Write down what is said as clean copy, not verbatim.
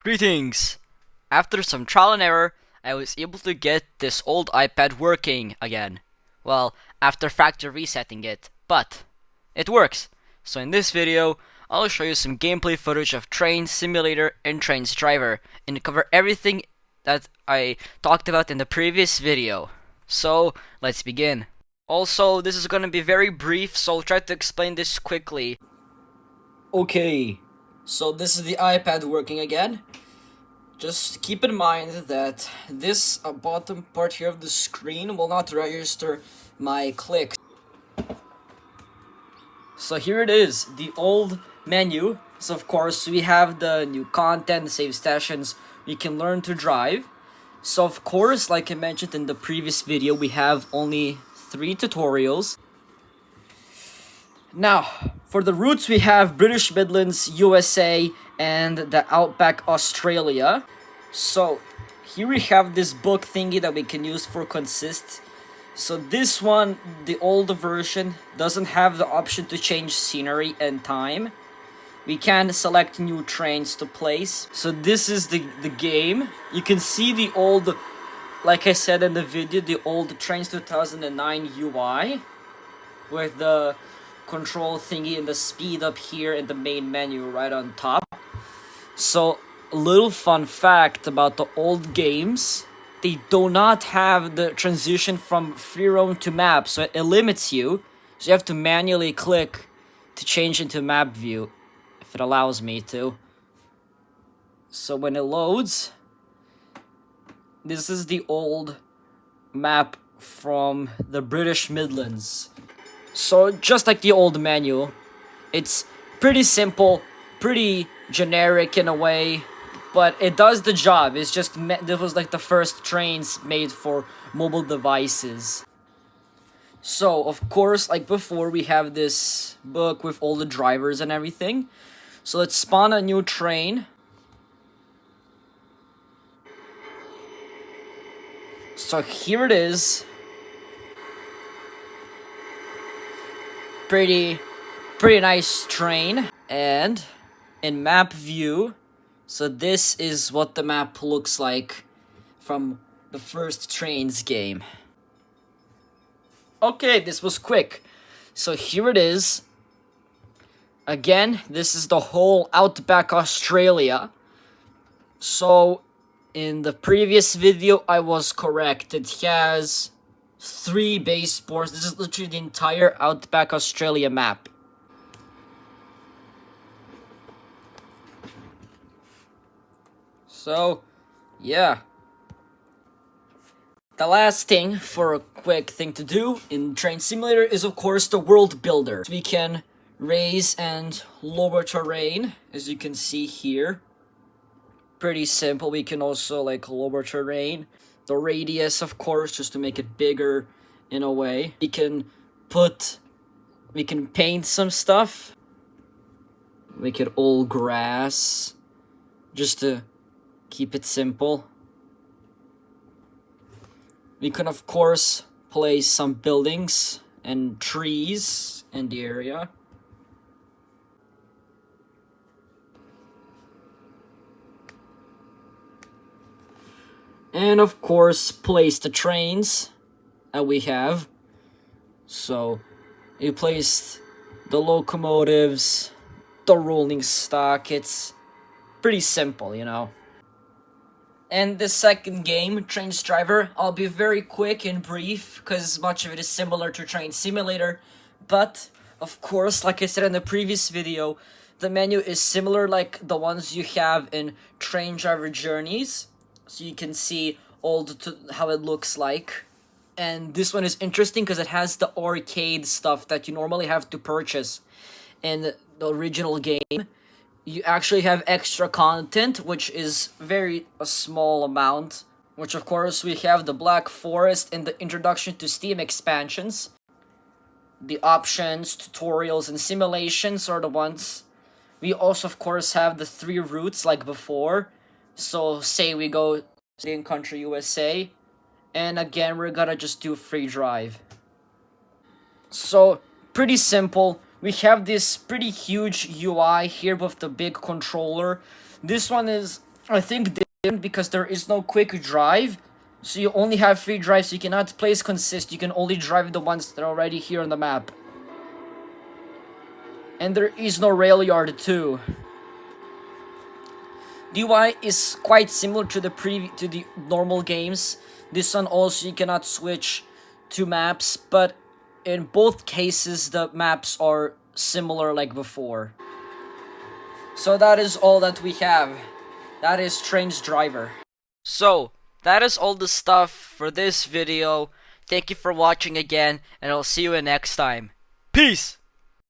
Greetings! After some trial and error, I was able to get this old iPad working again. Well, after factory resetting it, but it works. So in this video, I'll show you some gameplay footage of Trainz Simulator and Trainz Driver, and cover everything that I talked about in the previous video. So, let's begin. Also, this is gonna be very brief, so I'll try to explain this quickly. Okay, so this is the iPad working again. Just keep in mind that this bottom part here of the screen will not register my click. So here it is, the old menu. So of course we have the new content, save sessions, we can learn to drive. So of course, like I mentioned in the previous video, we have only 3 tutorials. Now, for the routes we have British Midlands, USA, and the Outback, Australia. So, here we have this book thingy that we can use for consist. So this one, the older version, doesn't have the option to change scenery and time. We can select new trains to place. So this is the game. You can see the old, like I said in the video, the old Trainz 2009 UI. With the control thingy and the speed up here in the main menu right on top. So, a little fun fact about the old games, they do not have the transition from free roam to map, so it limits you. So you have to manually click to change into map view, if it allows me to. So when it loads, this is the old map from the British Midlands. So just like the old menu, it's pretty simple, pretty generic in a way, but it does the job. It's just, this was like the first trains made for mobile devices. So of course, like before, we have this book with all the drivers and everything. So let's spawn a new train. So here it is. Pretty nice train. And in map view, so this is what the map looks like from the first Trainz game. Okay, this was quick. So here it is. Again, this is the whole Outback Australia. So in the previous video, I was correct. It has 3 base ports. This is literally the entire Outback Australia map. So, yeah. The last thing for a quick thing to do in Trainz Simulator is of course the world builder. We can raise and lower terrain, as you can see here. Pretty simple. We can also like lower terrain. The radius, of course, just to make it bigger in a way. We can paint some stuff. Make it all grass. Just to keep it simple. We can, of course, place some buildings and trees in the area. And of course, place the trains that we have. So, you placed the locomotives, the rolling stock. It's pretty simple, you know. And the second game, Trainz Driver, I'll be very quick and brief, because much of it is similar to Trainz Simulator. But, of course, like I said in the previous video, the menu is similar like the ones you have in Trainz Driver Journeys. So you can see how it looks like. And this one is interesting because it has the arcade stuff that you normally have to purchase in the original game. You actually have extra content, which is a small amount. Which of course we have the Black Forest and the introduction to Steam expansions. The options, tutorials, and simulations are the ones. We also of course have the 3 routes like before. So say we go in country USA, and again we're gonna just do free drive. So pretty simple. We have this pretty huge UI here with the big controller. This one is I think they didn't because there is no quick drive. So you only have free drives, you cannot place consist, you can only drive the ones that are already here on the map. And there is no rail yard too. DY is quite similar to the normal games. This one also you cannot switch to maps, but in both cases the maps are similar like before. So that is all that we have. That is Trainz Driver. So, that is all the stuff for this video. Thank you for watching again, and I'll see you next time. Peace!